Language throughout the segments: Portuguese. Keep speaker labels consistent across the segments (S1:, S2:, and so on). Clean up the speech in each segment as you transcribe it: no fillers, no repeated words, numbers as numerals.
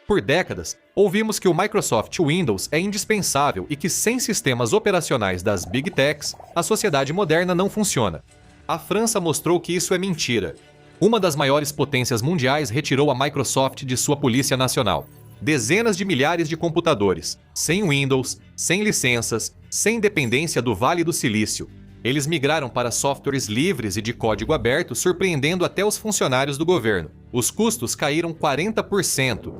S1: Por décadas, ouvimos que o Microsoft Windows é indispensável e que sem sistemas operacionais das Big Techs, a sociedade moderna não funciona. A França mostrou que isso é mentira. Uma das maiores potências mundiais retirou a Microsoft de sua polícia nacional. Dezenas de milhares de computadores, sem Windows, sem licenças, sem dependência do Vale do Silício. Eles migraram para softwares livres e de código aberto, surpreendendo até os funcionários do governo. Os custos caíram 40%.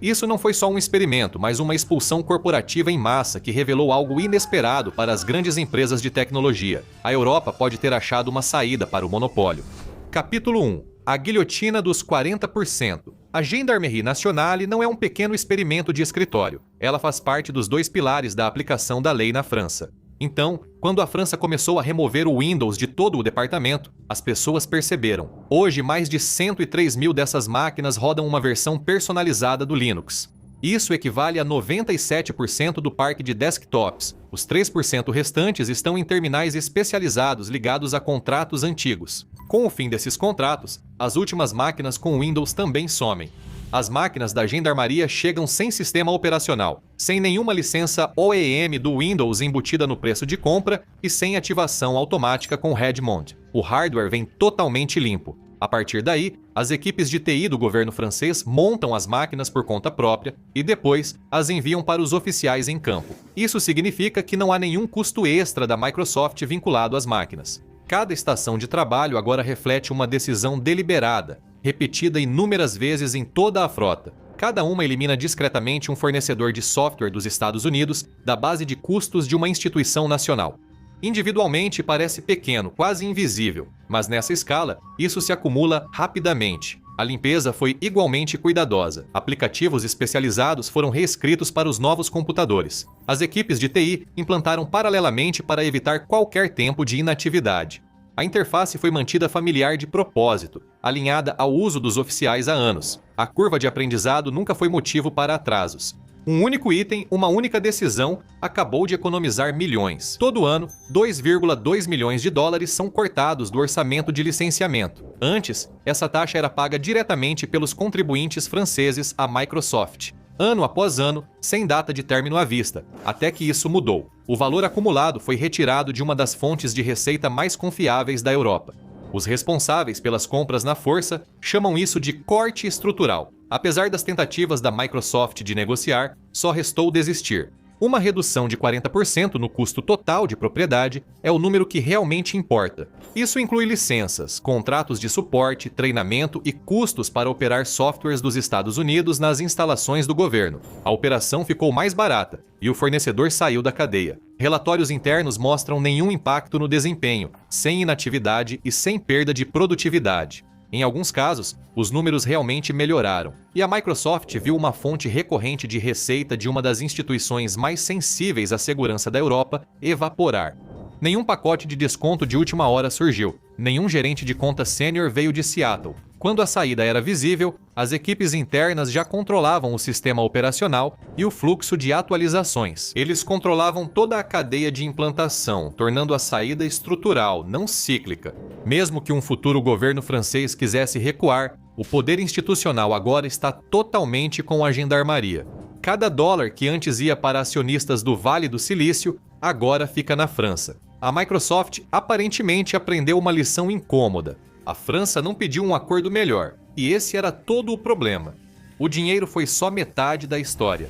S1: Isso não foi só um experimento, mas uma expulsão corporativa em massa que revelou algo inesperado para as grandes empresas de tecnologia. A Europa pode ter achado uma saída para o monopólio. Capítulo 1. A guilhotina dos 40%. A Gendarmerie Nationale não é um pequeno experimento de escritório. Ela faz parte dos dois pilares da aplicação da lei na França. Então, quando a França começou a remover o Windows de todo o departamento, as pessoas perceberam. Hoje, mais de 103 mil dessas máquinas rodam uma versão personalizada do Linux. Isso equivale a 97% do parque de desktops. Os 3% restantes estão em terminais especializados ligados a contratos antigos. Com o fim desses contratos, as últimas máquinas com Windows também somem. As máquinas da Gendarmeria chegam sem sistema operacional, sem nenhuma licença OEM do Windows embutida no preço de compra e sem ativação automática com Redmond. O hardware vem totalmente limpo. A partir daí, as equipes de TI do governo francês montam as máquinas por conta própria e depois as enviam para os oficiais em campo. Isso significa que não há nenhum custo extra da Microsoft vinculado às máquinas. Cada estação de trabalho agora reflete uma decisão deliberada, repetida inúmeras vezes em toda a frota. Cada uma elimina discretamente um fornecedor de software dos Estados Unidos da base de custos de uma instituição nacional. Individualmente parece pequeno, quase invisível, mas nessa escala, isso se acumula rapidamente. A limpeza foi igualmente cuidadosa. Aplicativos especializados foram reescritos para os novos computadores. As equipes de TI implantaram paralelamente para evitar qualquer tempo de inatividade. A interface foi mantida familiar de propósito, alinhada ao uso dos oficiais há anos. A curva de aprendizado nunca foi motivo para atrasos. Um único item, uma única decisão, acabou de economizar milhões. Todo ano, 2,2 milhões de dólares são cortados do orçamento de licenciamento. Antes, essa taxa era paga diretamente pelos contribuintes franceses à Microsoft. Ano após ano, sem data de término à vista, até que isso mudou. O valor acumulado foi retirado de uma das fontes de receita mais confiáveis da Europa. Os responsáveis pelas compras na força chamam isso de corte estrutural. Apesar das tentativas da Microsoft de negociar, só restou desistir. Uma redução de 40% no custo total de propriedade é o número que realmente importa. Isso inclui licenças, contratos de suporte, treinamento e custos para operar softwares dos Estados Unidos nas instalações do governo. A operação ficou mais barata e o fornecedor saiu da cadeia. Relatórios internos mostram nenhum impacto no desempenho, sem inatividade e sem perda de produtividade. Em alguns casos, os números realmente melhoraram, e a Microsoft viu uma fonte recorrente de receita de uma das instituições mais sensíveis à segurança da Europa evaporar. Nenhum pacote de desconto de última hora surgiu, nenhum gerente de conta sênior veio de Seattle. Quando a saída era visível, as equipes internas já controlavam o sistema operacional e o fluxo de atualizações. Eles controlavam toda a cadeia de implantação, tornando a saída estrutural, não cíclica. Mesmo que um futuro governo francês quisesse recuar, o poder institucional agora está totalmente com a Gendarmeria. Cada dólar que antes ia para acionistas do Vale do Silício, agora fica na França. A Microsoft aparentemente aprendeu uma lição incômoda. A França não pediu um acordo melhor, e esse era todo o problema. O dinheiro foi só metade da história.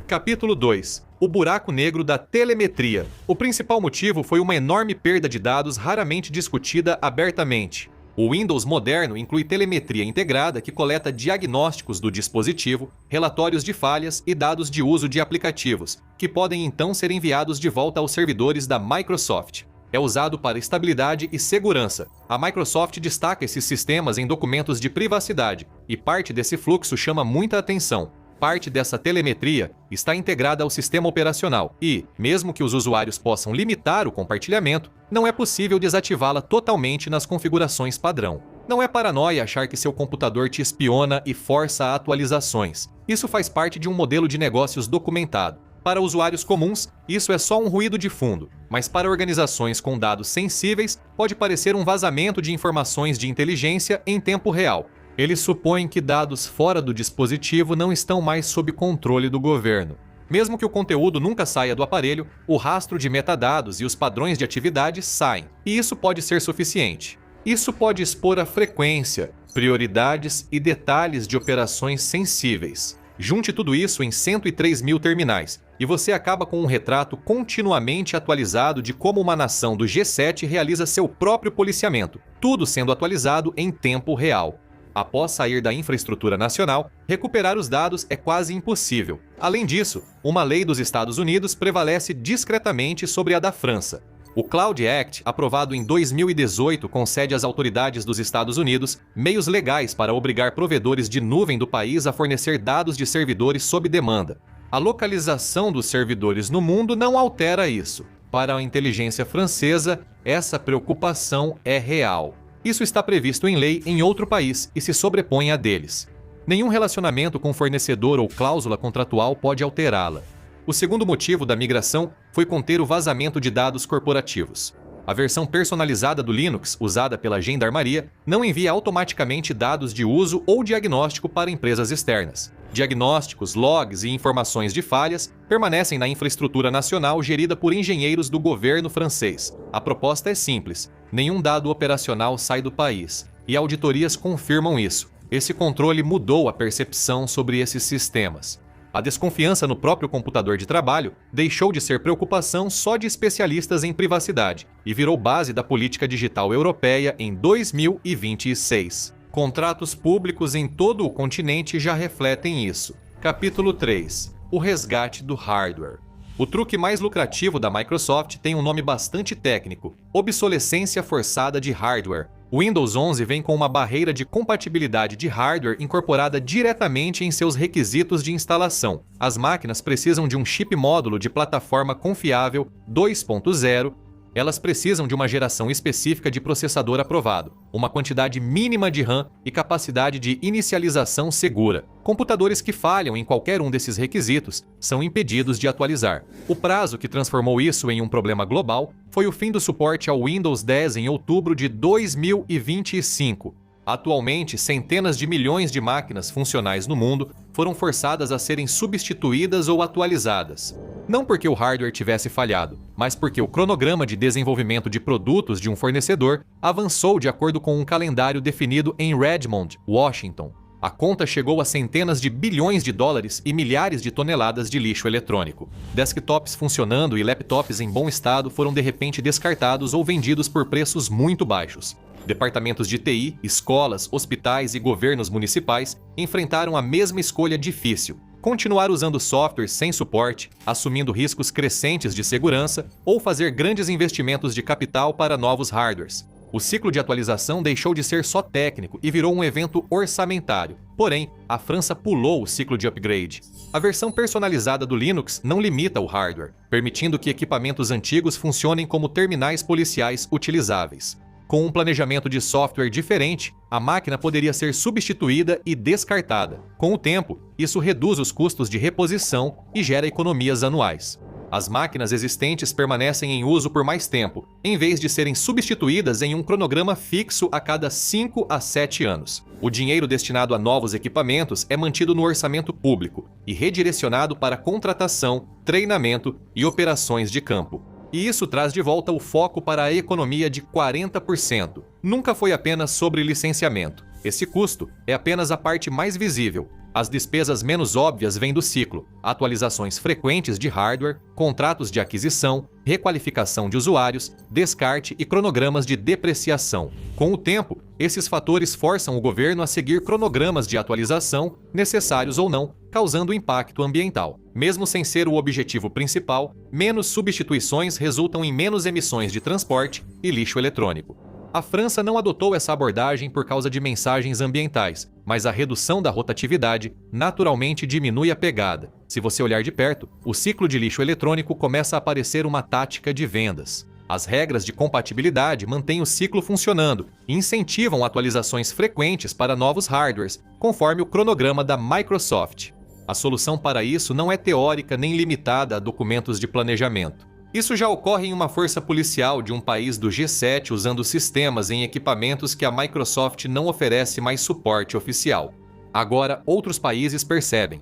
S1: Capítulo 2. O buraco negro da telemetria. O principal motivo foi uma enorme perda de dados raramente discutida abertamente. O Windows moderno inclui telemetria integrada que coleta diagnósticos do dispositivo, relatórios de falhas e dados de uso de aplicativos, que podem então ser enviados de volta aos servidores da Microsoft. É usado para estabilidade e segurança. A Microsoft destaca esses sistemas em documentos de privacidade, e parte desse fluxo chama muita atenção. Parte dessa telemetria está integrada ao sistema operacional e, mesmo que os usuários possam limitar o compartilhamento, não é possível desativá-la totalmente nas configurações padrão. Não é paranoia achar que seu computador te espiona e força atualizações. Isso faz parte de um modelo de negócios documentado. Para usuários comuns, isso é só um ruído de fundo, mas para organizações com dados sensíveis, pode parecer um vazamento de informações de inteligência em tempo real. Eles supõem que dados fora do dispositivo não estão mais sob controle do governo. Mesmo que o conteúdo nunca saia do aparelho, o rastro de metadados e os padrões de atividade saem, e isso pode ser suficiente. Isso pode expor a frequência, prioridades e detalhes de operações sensíveis. Junte tudo isso em 103 mil terminais, e você acaba com um retrato continuamente atualizado de como uma nação do G7 realiza seu próprio policiamento, tudo sendo atualizado em tempo real. Após sair da infraestrutura nacional, recuperar os dados é quase impossível. Além disso, uma lei dos Estados Unidos prevalece discretamente sobre a da França. O Cloud Act, aprovado em 2018, concede às autoridades dos Estados Unidos meios legais para obrigar provedores de nuvem do país a fornecer dados de servidores sob demanda. A localização dos servidores no mundo não altera isso. Para a inteligência francesa, essa preocupação é real. Isso está previsto em lei em outro país e se sobrepõe a deles. Nenhum relacionamento com fornecedor ou cláusula contratual pode alterá-la. O segundo motivo da migração foi conter o vazamento de dados corporativos. A versão personalizada do Linux, usada pela Gendarmeria, não envia automaticamente dados de uso ou diagnóstico para empresas externas. Diagnósticos, logs e informações de falhas permanecem na infraestrutura nacional gerida por engenheiros do governo francês. A proposta é simples: nenhum dado operacional sai do país, e auditorias confirmam isso. Esse controle mudou a percepção sobre esses sistemas. A desconfiança no próprio computador de trabalho deixou de ser preocupação só de especialistas em privacidade e virou base da política digital europeia em 2026. Contratos públicos em todo o continente já refletem isso. Capítulo 3. O resgate do hardware. O truque mais lucrativo da Microsoft tem um nome bastante técnico: obsolescência forçada de hardware. O Windows 11 vem com uma barreira de compatibilidade de hardware incorporada diretamente em seus requisitos de instalação. As máquinas precisam de um chip módulo de plataforma confiável 2.0. Elas precisam de uma geração específica de processador aprovado, uma quantidade mínima de RAM e capacidade de inicialização segura. Computadores que falham em qualquer um desses requisitos são impedidos de atualizar. O prazo que transformou isso em um problema global foi o fim do suporte ao Windows 10 em outubro de 2025. Atualmente, centenas de milhões de máquinas funcionais no mundo foram forçadas a serem substituídas ou atualizadas. Não porque o hardware tivesse falhado, mas porque o cronograma de desenvolvimento de produtos de um fornecedor avançou de acordo com um calendário definido em Redmond, Washington. A conta chegou a centenas de bilhões de dólares e milhares de toneladas de lixo eletrônico. Desktops funcionando e laptops em bom estado foram de repente descartados ou vendidos por preços muito baixos. Departamentos de TI, escolas, hospitais e governos municipais enfrentaram a mesma escolha difícil: continuar usando software sem suporte, assumindo riscos crescentes de segurança ou fazer grandes investimentos de capital para novos hardwares. O ciclo de atualização deixou de ser só técnico e virou um evento orçamentário. Porém, a França pulou o ciclo de upgrade. A versão personalizada do Linux não limita o hardware, permitindo que equipamentos antigos funcionem como terminais policiais utilizáveis. Com um planejamento de software diferente, a máquina poderia ser substituída e descartada. Com o tempo, isso reduz os custos de reposição e gera economias anuais. As máquinas existentes permanecem em uso por mais tempo, em vez de serem substituídas em um cronograma fixo a cada 5 a 7 anos. O dinheiro destinado a novos equipamentos é mantido no orçamento público e redirecionado para contratação, treinamento e operações de campo. E isso traz de volta o foco para a economia de 40%. Nunca foi apenas sobre licenciamento. Esse custo é apenas a parte mais visível. As despesas menos óbvias vêm do ciclo: atualizações frequentes de hardware, contratos de aquisição, requalificação de usuários, descarte e cronogramas de depreciação. Com o tempo, esses fatores forçam o governo a seguir cronogramas de atualização, necessários ou não, causando impacto ambiental. Mesmo sem ser o objetivo principal, menos substituições resultam em menos emissões de transporte e lixo eletrônico. A França não adotou essa abordagem por causa de mensagens ambientais, mas a redução da rotatividade naturalmente diminui a pegada. Se você olhar de perto, o ciclo de lixo eletrônico começa a parecer uma tática de vendas. As regras de compatibilidade mantêm o ciclo funcionando e incentivam atualizações frequentes para novos hardwares, conforme o cronograma da Microsoft. A solução para isso não é teórica nem limitada a documentos de planejamento. Isso já ocorre em uma força policial de um país do G7 usando sistemas em equipamentos que a Microsoft não oferece mais suporte oficial. Agora, outros países percebem.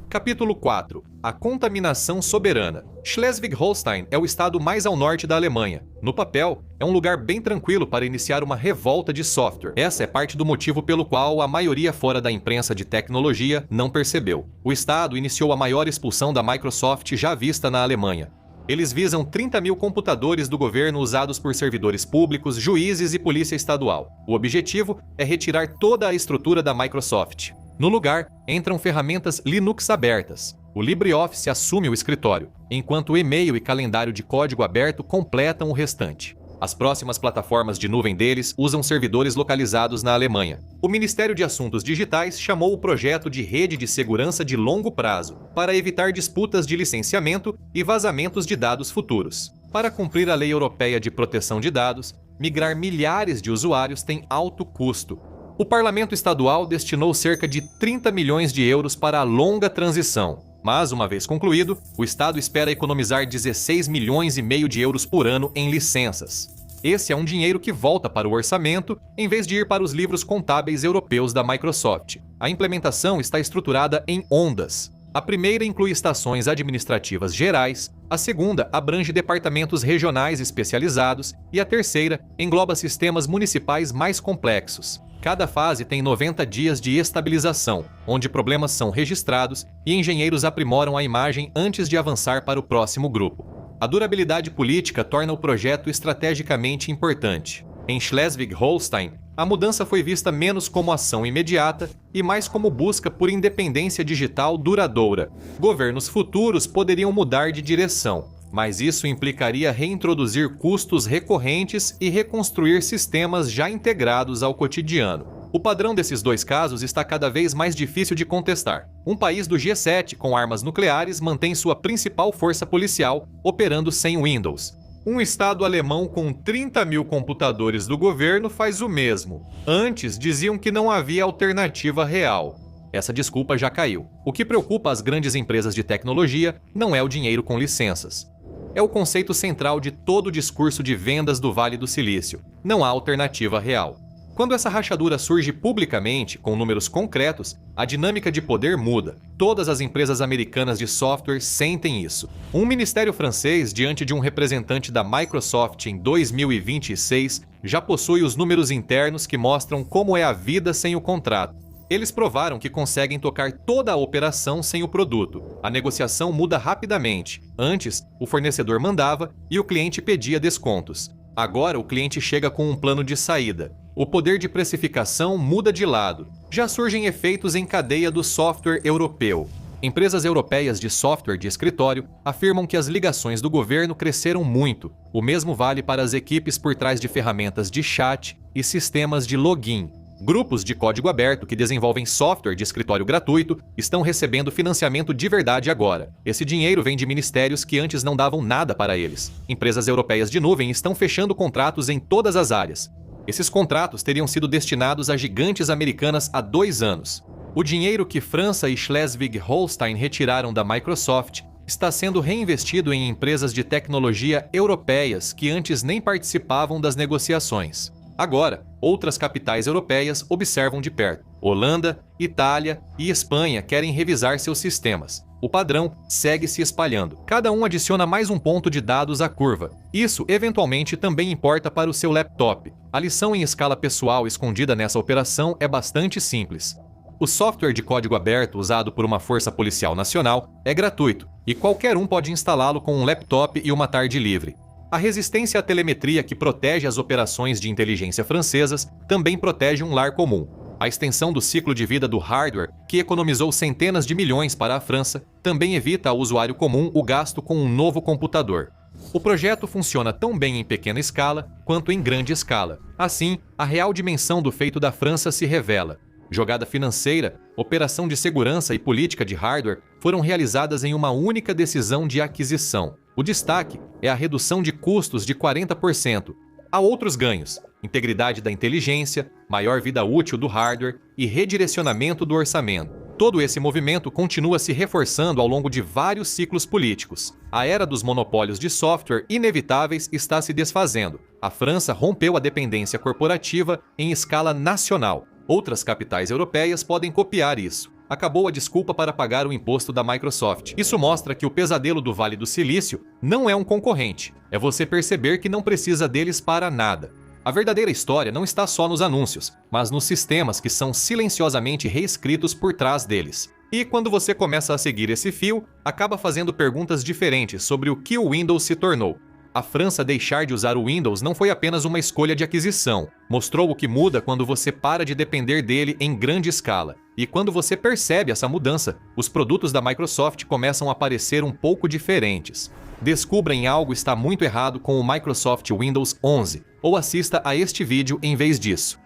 S1: Capítulo 4. A contaminação soberana. Schleswig-Holstein é o estado mais ao norte da Alemanha. No papel, é um lugar bem tranquilo para iniciar uma revolta de software. Essa é parte do motivo pelo qual a maioria fora da imprensa de tecnologia não percebeu. O estado iniciou a maior expulsão da Microsoft já vista na Alemanha. Eles visam 30 mil computadores do governo usados por servidores públicos, juízes e polícia estadual. O objetivo é retirar toda a estrutura da Microsoft. No lugar, entram ferramentas Linux abertas. O LibreOffice assume o escritório, enquanto o e-mail e calendário de código aberto completam o restante. As próximas plataformas de nuvem deles usam servidores localizados na Alemanha. O Ministério de Assuntos Digitais chamou o projeto de Rede de Segurança de Longo Prazo, para evitar disputas de licenciamento e vazamentos de dados futuros. Para cumprir a Lei Europeia de Proteção de Dados, migrar milhares de usuários tem alto custo. O Parlamento Estadual destinou cerca de 30 milhões de euros para a longa transição, mas, uma vez concluído, o Estado espera economizar 16 milhões e meio de euros por ano em licenças. Esse é um dinheiro que volta para o orçamento, em vez de ir para os livros contábeis europeus da Microsoft. A implementação está estruturada em ondas. A primeira inclui estações administrativas gerais, a segunda abrange departamentos regionais especializados e a terceira engloba sistemas municipais mais complexos. Cada fase tem 90 dias de estabilização, onde problemas são registrados e engenheiros aprimoram a imagem antes de avançar para o próximo grupo. A durabilidade política torna o projeto estrategicamente importante. Em Schleswig-Holstein, a mudança foi vista menos como ação imediata e mais como busca por independência digital duradoura. Governos futuros poderiam mudar de direção, mas isso implicaria reintroduzir custos recorrentes e reconstruir sistemas já integrados ao cotidiano. O padrão desses dois casos está cada vez mais difícil de contestar. Um país do G7 com armas nucleares mantém sua principal força policial operando sem Windows. Um estado alemão com 30 mil computadores do governo faz o mesmo. Antes diziam que não havia alternativa real. Essa desculpa já caiu. O que preocupa as grandes empresas de tecnologia não é o dinheiro com licenças. É o conceito central de todo o discurso de vendas do Vale do Silício. Não há alternativa real. Quando essa rachadura surge publicamente, com números concretos, a dinâmica de poder muda. Todas as empresas americanas de software sentem isso. Um ministério francês, diante de um representante da Microsoft em 2026, já possui os números internos que mostram como é a vida sem o contrato. Eles provaram que conseguem tocar toda a operação sem o produto. A negociação muda rapidamente. Antes, o fornecedor mandava e o cliente pedia descontos. Agora, o cliente chega com um plano de saída. O poder de precificação muda de lado. Já surgem efeitos em cadeia do software europeu. Empresas europeias de software de escritório afirmam que as ligações do governo cresceram muito. O mesmo vale para as equipes por trás de ferramentas de chat e sistemas de login. Grupos de código aberto que desenvolvem software de escritório gratuito estão recebendo financiamento de verdade agora. Esse dinheiro vem de ministérios que antes não davam nada para eles. Empresas europeias de nuvem estão fechando contratos em todas as áreas. Esses contratos teriam sido destinados a gigantes americanas há 2 anos. O dinheiro que França e Schleswig-Holstein retiraram da Microsoft está sendo reinvestido em empresas de tecnologia europeias que antes nem participavam das negociações. Agora, outras capitais europeias observam de perto. Holanda, Itália e Espanha querem revisar seus sistemas. O padrão segue se espalhando. Cada um adiciona mais um ponto de dados à curva. Isso, eventualmente, também importa para o seu laptop. A lição em escala pessoal escondida nessa operação é bastante simples. O software de código aberto usado por uma força policial nacional é gratuito e qualquer um pode instalá-lo com um laptop e uma tarde livre. A resistência à telemetria que protege as operações de inteligência francesas também protege um lar comum. A extensão do ciclo de vida do hardware, que economizou centenas de milhões para a França, também evita ao usuário comum o gasto com um novo computador. O projeto funciona tão bem em pequena escala quanto em grande escala. Assim, a real dimensão do feito da França se revela. Jogada financeira, operação de segurança e política de hardware foram realizadas em uma única decisão de aquisição. O destaque é a redução de custos de 40%. Há outros ganhos: integridade da inteligência, maior vida útil do hardware e redirecionamento do orçamento. Todo esse movimento continua se reforçando ao longo de vários ciclos políticos. A era dos monopólios de software inevitáveis está se desfazendo. A França rompeu a dependência corporativa em escala nacional. Outras capitais europeias podem copiar isso. Acabou a desculpa para pagar o imposto da Microsoft. Isso mostra que o pesadelo do Vale do Silício não é um concorrente. É você perceber que não precisa deles para nada. A verdadeira história não está só nos anúncios, mas nos sistemas que são silenciosamente reescritos por trás deles. E quando você começa a seguir esse fio, acaba fazendo perguntas diferentes sobre o que o Windows se tornou. A França deixar de usar o Windows não foi apenas uma escolha de aquisição. Mostrou o que muda quando você para de depender dele em grande escala. E quando você percebe essa mudança, os produtos da Microsoft começam a parecer um pouco diferentes. Descubra em algo está muito errado com o Microsoft Windows 11, ou assista a este vídeo em vez disso.